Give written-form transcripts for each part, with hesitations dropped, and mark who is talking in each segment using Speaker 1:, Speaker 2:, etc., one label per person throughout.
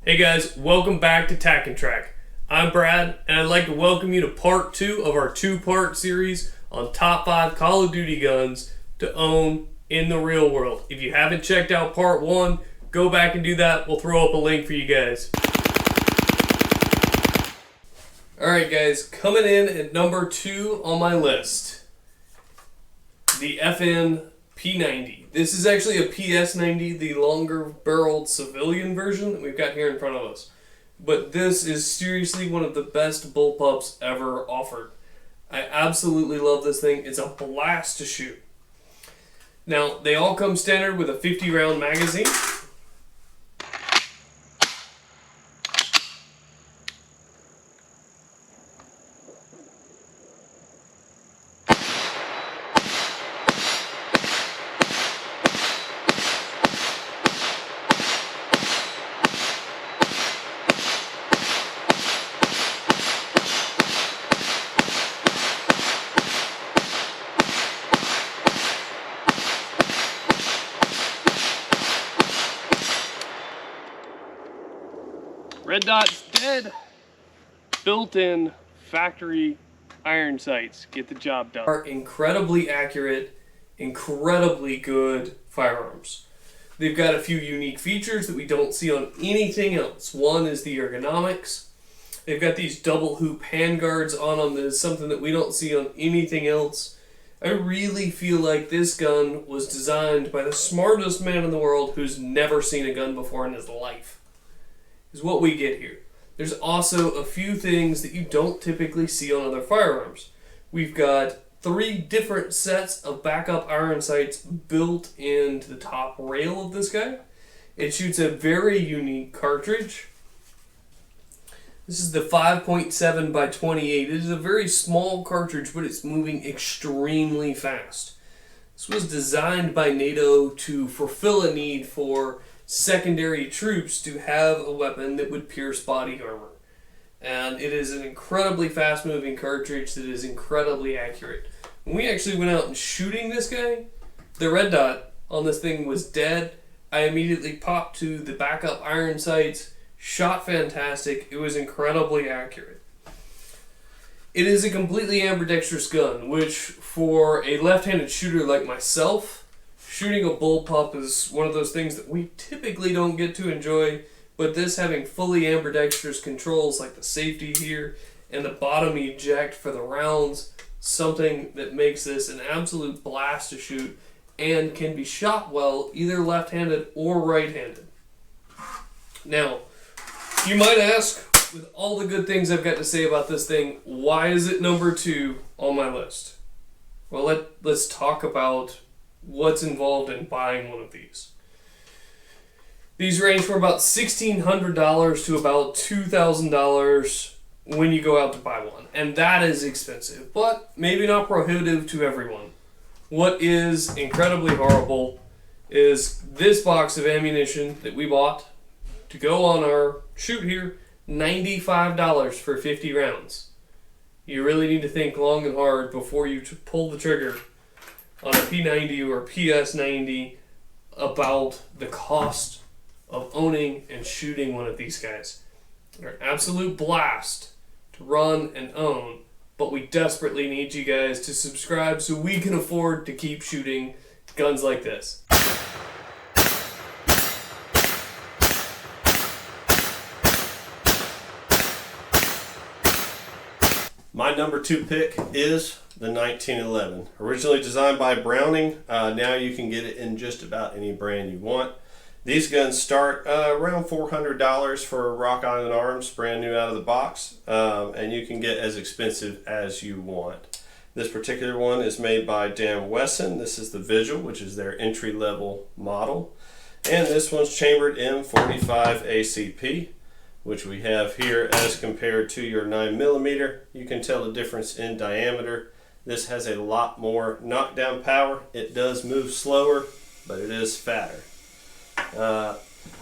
Speaker 1: Hey guys, welcome back to Intratec. I'm Brad, and I'd like to welcome you to part 2 of our 2-part series on top 5 Call of Duty guns to own in the real world. If you haven't checked out part 1, go back and do that. We'll throw up a link for you guys. Alright guys, coming in at number 2 on my list, the FN P90. This is actually a PS90, the longer barreled civilian version that we've got here in front of us. But this is seriously one of the best bullpups ever offered. I absolutely love this thing. It's a blast to shoot. Now, they all come standard with a 50 round magazine. Red dot's dead. Built-in factory iron sights get the job done. Are incredibly accurate, incredibly good firearms. They've got a few unique features that we don't see on anything else. One is the ergonomics. They've got these double hoop handguards on them that is something that we don't see on anything else. I really feel like this gun was designed by the smartest man in the world who's never seen a gun before in his life. Is what we get here. There's also a few things that you don't typically see on other firearms. We've got 3 different sets of backup iron sights built into the top rail of this guy. It shoots a very unique cartridge. This is the 5.7 by 28. It is a very small cartridge, but it's moving extremely fast. This was designed by NATO to fulfill a need for secondary troops to have a weapon that would pierce body armor. And it is an incredibly fast moving cartridge that is incredibly accurate. When we actually went out and shooting this guy, the red dot on this thing was dead. I immediately popped to the backup iron sights, shot fantastic. It was incredibly accurate. It is a completely ambidextrous gun, which for a left-handed shooter like myself, shooting a bullpup is one of those things that we typically don't get to enjoy, but this having fully ambidextrous controls like the safety here and the bottom eject for the rounds, something that makes this an absolute blast to shoot and can be shot well either left-handed or right-handed. Now, you might ask, with all the good things I've got to say about this thing, why is it number 2 on my list? Well, let's talk about what's involved in buying one of these. These range from about $1,600 to about $2,000 when you go out to buy one. And that is expensive, but maybe not prohibitive to everyone. What is incredibly horrible is this box of ammunition that we bought to go on our shoot here, $95 for 50 rounds. You really need to think long and hard before you pull the trigger on a P90 or a PS90 about the cost of owning and shooting one of these guys. They're an absolute blast to run and own, but we desperately need you guys to subscribe so we can afford to keep shooting guns like this.
Speaker 2: My number 2 pick is the 1911. Originally designed by Browning, now you can get it in just about any brand you want. These guns start around $400 for Rock Island Arms, brand new out of the box, and you can get as expensive as you want. This particular one is made by Dan Wesson. This is the Visual, which is their entry-level model. And this one's chambered M45 ACP, which we have here as compared to your 9mm. You can tell the difference in diameter. This has a lot more knockdown power. It does move slower, but it is fatter.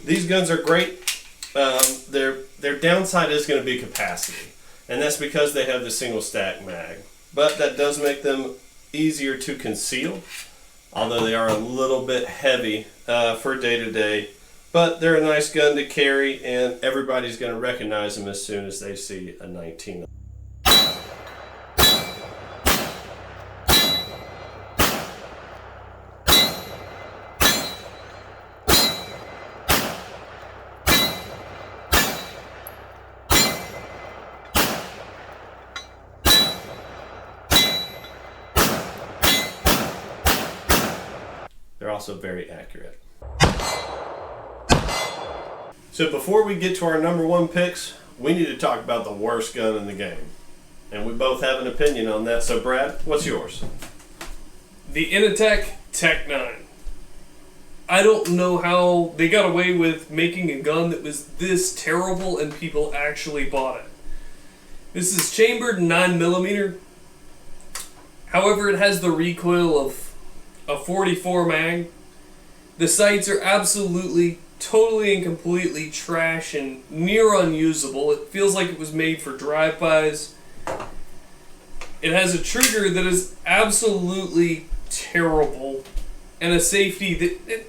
Speaker 2: These guns are great. Their downside is going to be capacity, and that's because they have the single stack mag. But that does make them easier to conceal, although they are a little bit heavy for day-to-day but they're a nice gun to carry, and everybody's going to recognize them as soon as they see a 19. They're also very accurate. So before we get to our number one picks, we need to talk about the worst gun in the game. And we both have an opinion on that. So Brad, what's yours?
Speaker 1: The Intratec Tech 9. I don't know how they got away with making a gun that was this terrible and people actually bought it. This is chambered 9mm. However, it has the recoil of a 44 mag. The sights are absolutely, totally and completely trash and near unusable. It feels like it was made for drive-bys. It has a trigger that is absolutely terrible, and a safety that...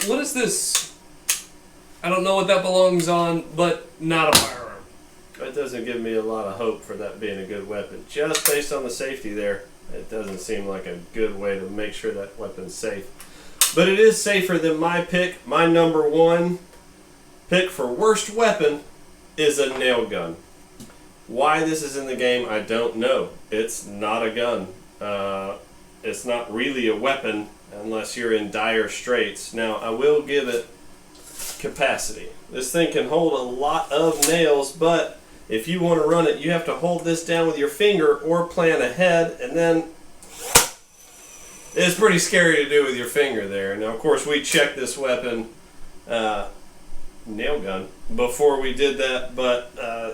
Speaker 1: what is this? I don't know what that belongs on, but not a firearm.
Speaker 2: That doesn't give me a lot of hope for that being a good weapon. Just based on the safety there, it doesn't seem like a good way to make sure that weapon's safe. But it is safer than my pick. My number one pick for worst weapon is a nail gun. Why this is in the game, I don't know. It's not a gun. It's not really a weapon unless you're in dire straits. Now, I will give it capacity. This thing can hold a lot of nails, but if you want to run it, you have to hold this down with your finger or plan ahead, and then it's pretty scary to do with your finger there. Now, of course, we checked this weapon, nail gun, before we did that, but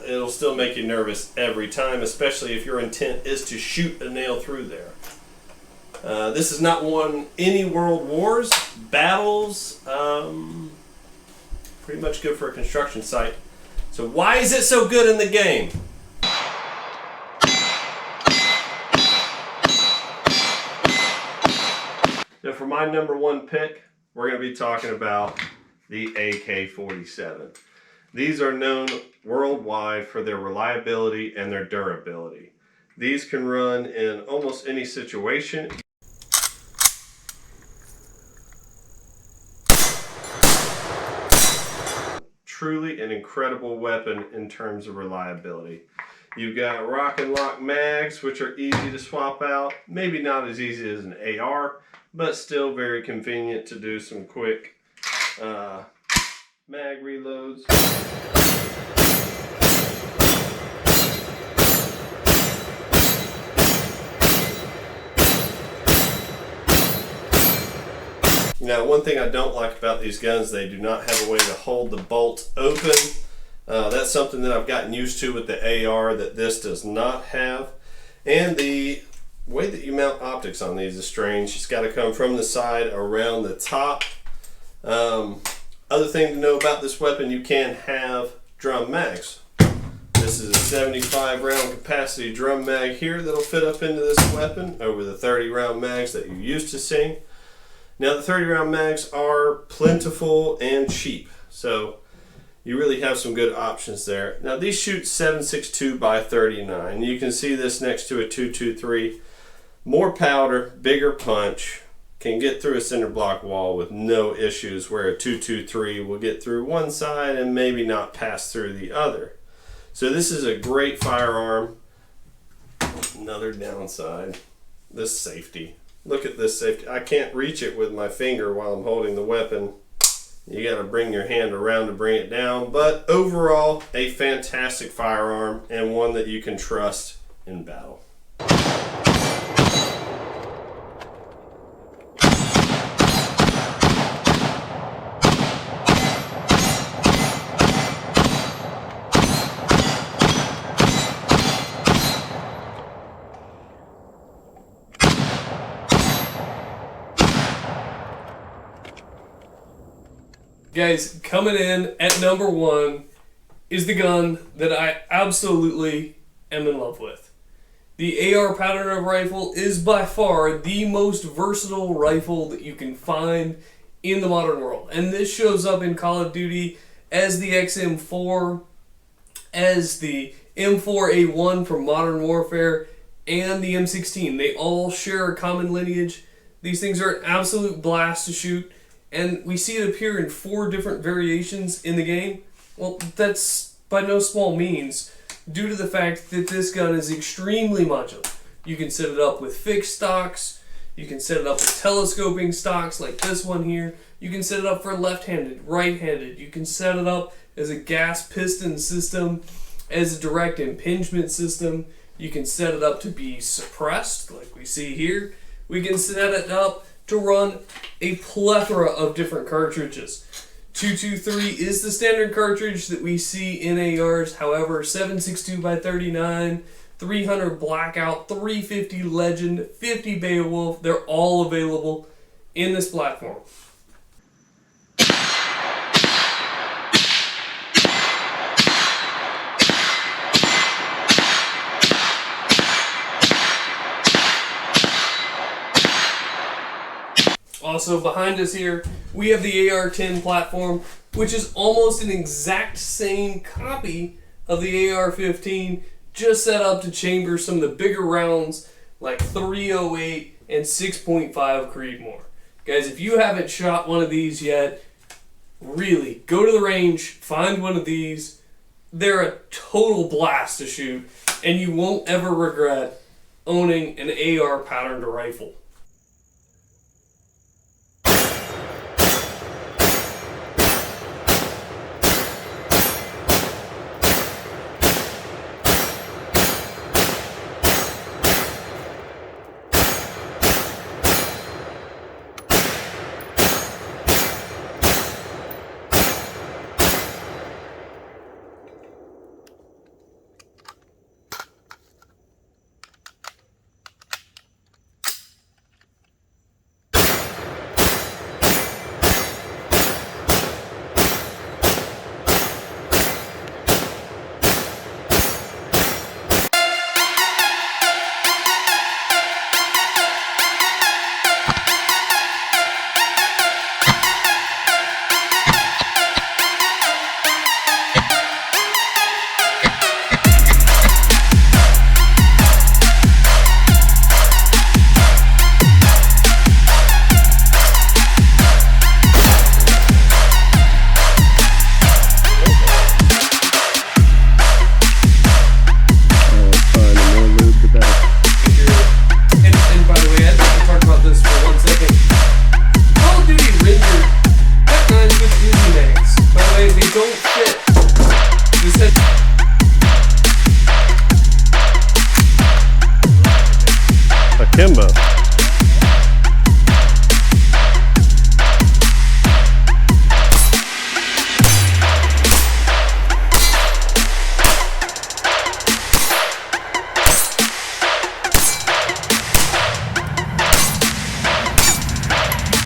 Speaker 2: it'll still make you nervous every time, especially if your intent is to shoot a nail through there. This has not won any world wars, battles, pretty much good for a construction site. So why is it so good in the game? So for my number one pick, we're going to be talking about the AK-47. These are known worldwide for their reliability and their durability. These can run in almost any situation. Truly an incredible weapon in terms of reliability. You've got rock and lock mags, which are easy to swap out. Maybe not as easy as an AR, but still very convenient to do some quick mag reloads. Now, one thing I don't like about these guns, they do not have a way to hold the bolt open. That's something that I've gotten used to with the AR that this does not have. And the way that you mount optics on these is strange. It's got to come from the side around the top. Other thing to know about this weapon, you can have drum mags. This is a 75 round capacity drum mag here that'll fit up into this weapon over the 30 round mags that you're used to seeing. Now, the 30 round mags are plentiful and cheap, so you really have some good options there. Now, these shoot 7.62 by 39. You can see this next to a 223. More powder, bigger punch, can get through a cinder block wall with no issues, where a 223 will get through one side and maybe not pass through the other. So this is a great firearm. Another downside, this safety. Look at this safety. I can't reach it with my finger while I'm holding the weapon. You got to bring your hand around to bring it down. But overall, a fantastic firearm and one that you can trust in battle.
Speaker 1: Guys, coming in at number one is the gun that I absolutely am in love with. The AR pattern rifle is by far the most versatile rifle that you can find in the modern world. And this shows up in Call of Duty as the XM4, as the M4A1 from Modern Warfare, and the M16. They all share a common lineage. These things are an absolute blast to shoot, and we see it appear in 4 different variations in the game. Well, that's by no small means due to the fact that this gun is extremely modular. You can set it up with fixed stocks, you can set it up with telescoping stocks like this one here, you can set it up for left-handed, right-handed, you can set it up as a gas piston system, as a direct impingement system, you can set it up to be suppressed like we see here, we can set it up to run a plethora of different cartridges. 223 is the standard cartridge that we see in ARs. However, 7.62x39, 300 Blackout, 350 Legend, 50 Beowulf, they're all available in this platform. Also behind us here, we have the AR-10 platform, which is almost an exact same copy of the AR-15, just set up to chamber some of the bigger rounds like 308 and 6.5 Creedmoor. Guys, if you haven't shot one of these yet, really, go to the range, find one of these. They're a total blast to shoot, and you won't ever regret owning an AR patterned rifle.
Speaker 2: Akimbo.